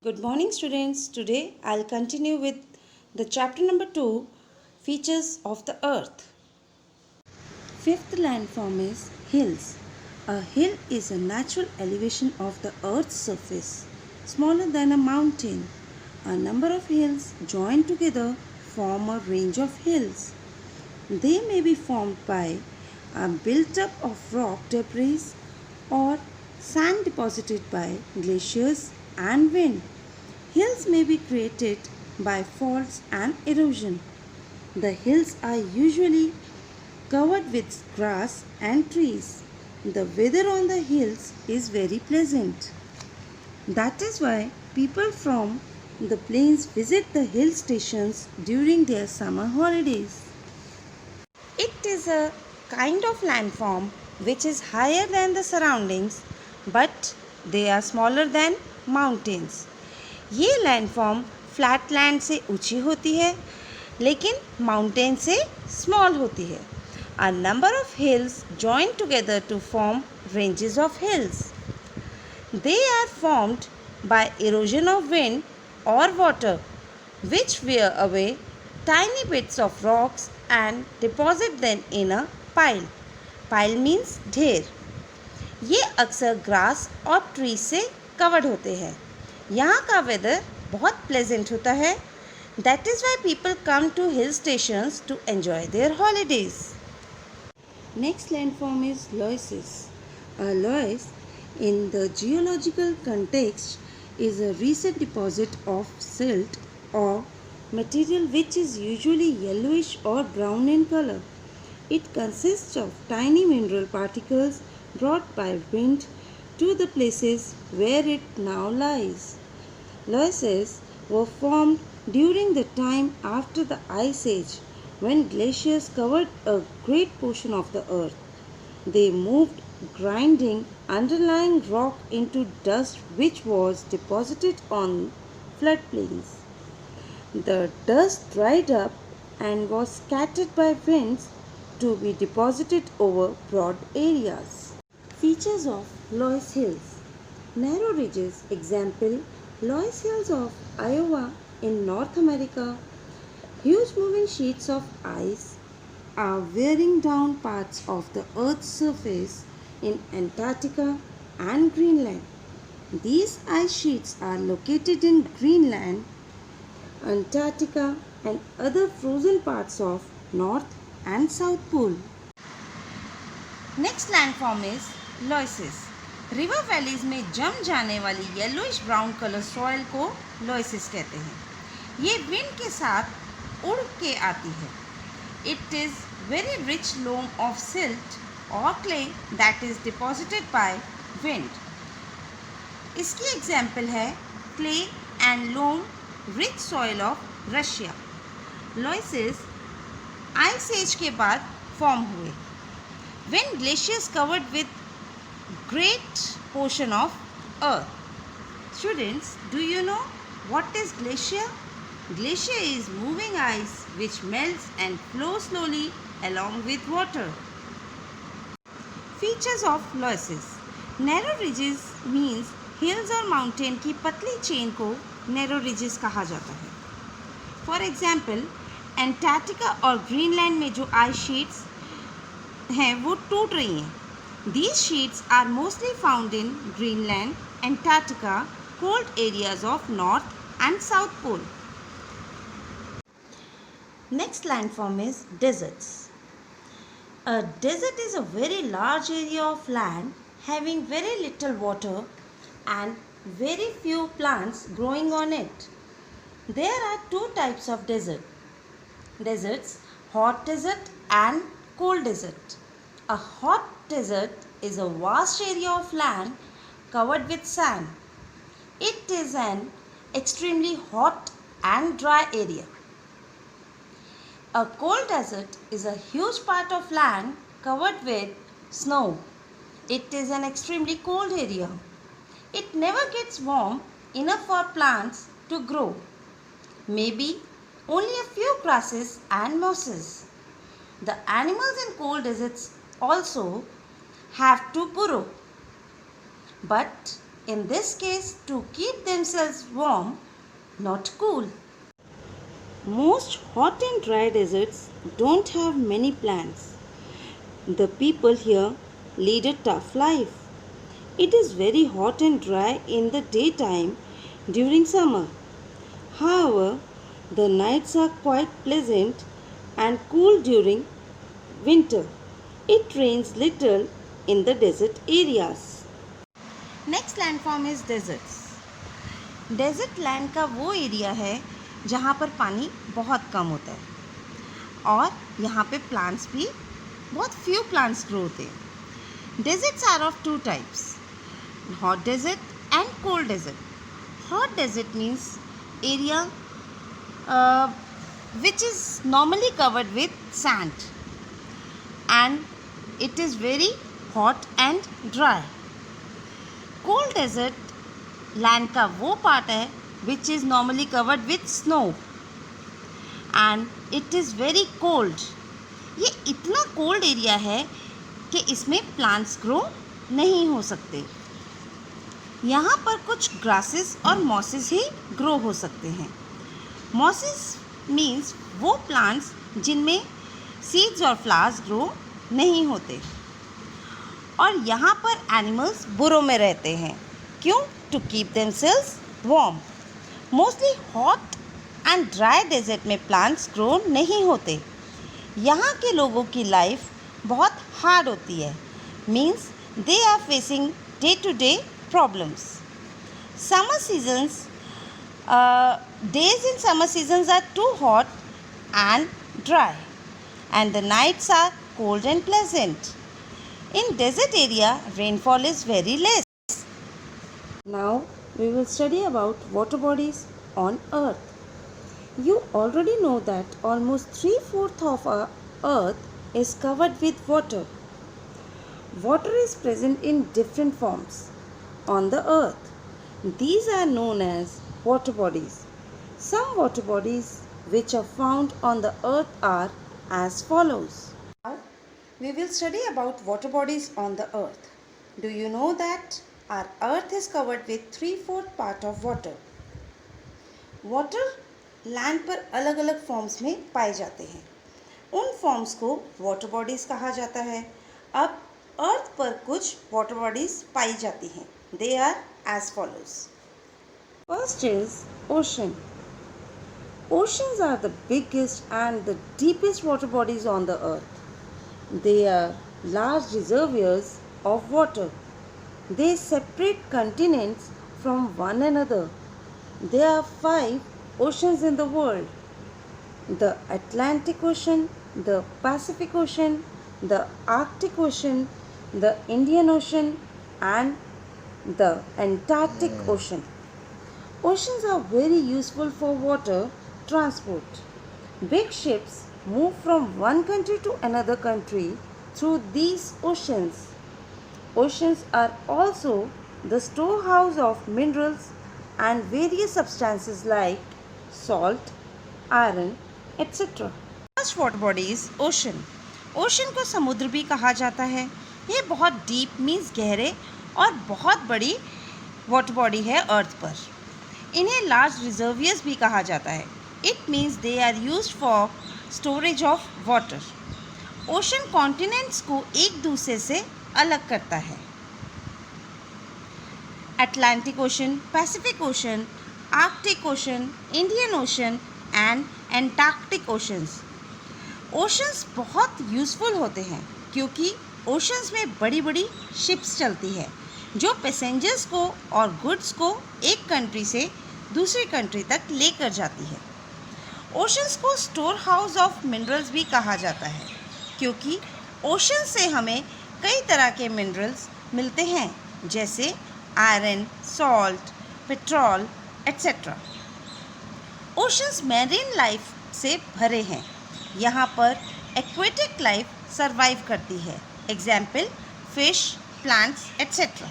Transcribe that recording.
Good morning, students. Today I'll continue with the chapter number 2, Features of the Earth. Fifth landform is hills. A hill is a natural elevation of the earth's surface, smaller than a mountain. A number of hills joined together form a range of hills. They may be formed by a built-up of rock debris or sand deposited by glaciers and wind. Hills may be created by faults and erosion. The hills are usually covered with grass and trees. The weather on the hills is very pleasant. That is why people from the plains visit the hill stations during their summer holidays. It is a kind of landform which is higher than the surroundings, but they are smaller than mountains. ये landform flat land से ऊंची होती है लेकिन mountain से small होती है. A number of hills join together to form ranges of hills. They are formed by erosion of wind or water which wear away tiny bits of rocks and deposit them in a pile. Pile means ढेर. ये अक्सर grass और tree से covered होते हैं. यहाँ का weather बहुत प्लेजेंट होता है. That is why people come to hill stations to enjoy their holidays. Next landform is loess. A loess in the geological context is a recent deposit of silt or material which is usually yellowish or brown in color. It consists of tiny mineral particles brought by wind to the places where it now lies. Loesses were formed during the time after the Ice Age when glaciers covered a great portion of the earth. They moved grinding underlying rock into dust which was deposited on floodplains. The dust dried up and was scattered by winds to be deposited over broad areas. Features of loess hills. Narrow ridges, example, loess hills of Iowa in North America. Huge moving sheets of ice are wearing down parts of the Earth's surface in Antarctica and Greenland. These ice sheets are located in Greenland, Antarctica, and other frozen parts of North and South Pole. Next landform is loesses. River valleys में जम जाने वाली yellowish brown colour soil को लोएसिस कहते हैं. ये wind के साथ उड़ के आती है. It is very rich loam of silt और clay that is deposited by wind. इसकी एग्जाम्पल है clay and loam rich soil of Russia. Loess ice age के बाद फॉर्म हुए when glaciers covered with great portion of earth. Students, do you know what is glacier? Glacier is moving ice which melts and flows slowly along with water. Features of loesses. Narrow ridges means hills और mountain की पतली chain को narrow ridges कहा जाता है. For example, Antarctica और Greenland में जो ice sheets हैं वो टूट रही हैं. These sheets are mostly found in Greenland, Antarctica, cold areas of North and South Pole. Next landform is deserts. A desert is a very large area of land having very little water and very few plants growing on it. There are two types of deserts, hot desert and cold desert. A hot desert is a vast area of land covered with sand. It is an extremely hot and dry area. A cold desert is a huge part of land covered with snow. It is an extremely cold area. It never gets warm enough for plants to grow. Maybe only a few grasses and mosses. The animals in cold deserts also have to burrow. But In this case, to keep themselves warm, not cool. Most hot and dry deserts don't have many plants. The people here lead a tough life. It is very hot and dry in the daytime during summer. However, the nights are quite pleasant and cool during winter. It rains little in the desert areas. Next landform is deserts. Desert land का वो area है जहाँ पर पानी बहुत कम होता है और यहाँ पे प्लांट्स भी बहुत फ्यू प्लांट्स ग्रो होते हैं. Deserts are of two types, hot desert and cold desert. Hot desert means area which is normally covered with sand and it is very hot and dry. Cold desert land का वो part है which is normally covered with snow and it is very cold. ये इतना cold area है कि इसमें plants grow नहीं हो सकते. यहाँ पर कुछ ग्रासेस और मॉसेस ही ग्रो हो सकते हैं. मॉसेस मीन्स वो प्लांट्स जिनमें सीड्स और फ्लावर्स ग्रो नहीं होते. और यहाँ पर एनिमल्स बुरों में रहते हैं. क्यों? To keep themselves warm. Mostly hot and dry desert में plants grow नहीं होते. यहाँ के लोगों की लाइफ बहुत हार्ड होती है. Means they are facing day-to-day problems. Summer seasons, days in summer seasons are too hot and dry, and the nights are cold and pleasant. In desert area, rainfall is very less. Now we will study about water bodies on earth. You already know that almost 3/4 of our earth is covered with water. Water is present in different forms on the earth. These are known as water bodies. Some water bodies which are found on the earth are as follows. Now we will study about water bodies on the earth. Do you know that our earth is covered with 3/4 part of water. Water land पर अलग अलग forms में पाए जाते हैं. उन forms को water bodies कहा जाता है. अब अर्थ पर कुछ वाटर बॉडीज़ पाई जाती हैं. They are as follows. First is ocean. Oceans are the biggest and the deepest water bodies on the earth. They are large reservoirs of water. They separate continents from one another. There are 5 oceans in the world: the Atlantic Ocean, the Pacific Ocean, the Arctic Ocean, the Indian Ocean, and the Antarctic Ocean. Oceans are very useful for water transport. Big ships move from one country to another country through these oceans. Oceans are also the storehouse of minerals and various substances like salt, iron, etc. First water body is ocean. Ocean को समुद्र भी कहा जाता है. ये बहुत deep means गहरे और बहुत बड़ी वाटर बॉडी है अर्थ पर. इन्हें लार्ज रिजर्वियर्स भी कहा जाता है. It means they are used for storage of water. Ocean continents को एक दूसरे से अलग करता है. Atlantic ocean, Pacific ocean, Arctic ocean, Indian ocean and Antarctic oceans. Oceans बहुत यूज़फुल होते हैं क्योंकि ओशंस में बड़ी बड़ी शिप्स चलती है जो पैसेंजर्स को और गुड्स को एक कंट्री से दूसरी कंट्री तक लेकर जाती है. ओशंस को स्टोर हाउस ऑफ मिनरल्स भी कहा जाता है क्योंकि ओशन से हमें कई तरह के मिनरल्स मिलते हैं जैसे iron, salt, petrol etcetera. Oceans marine life से भरे हैं. यहाँ पर एक्वेटिक लाइफ सर्वाइव करती है. Example fish, plants etcetera.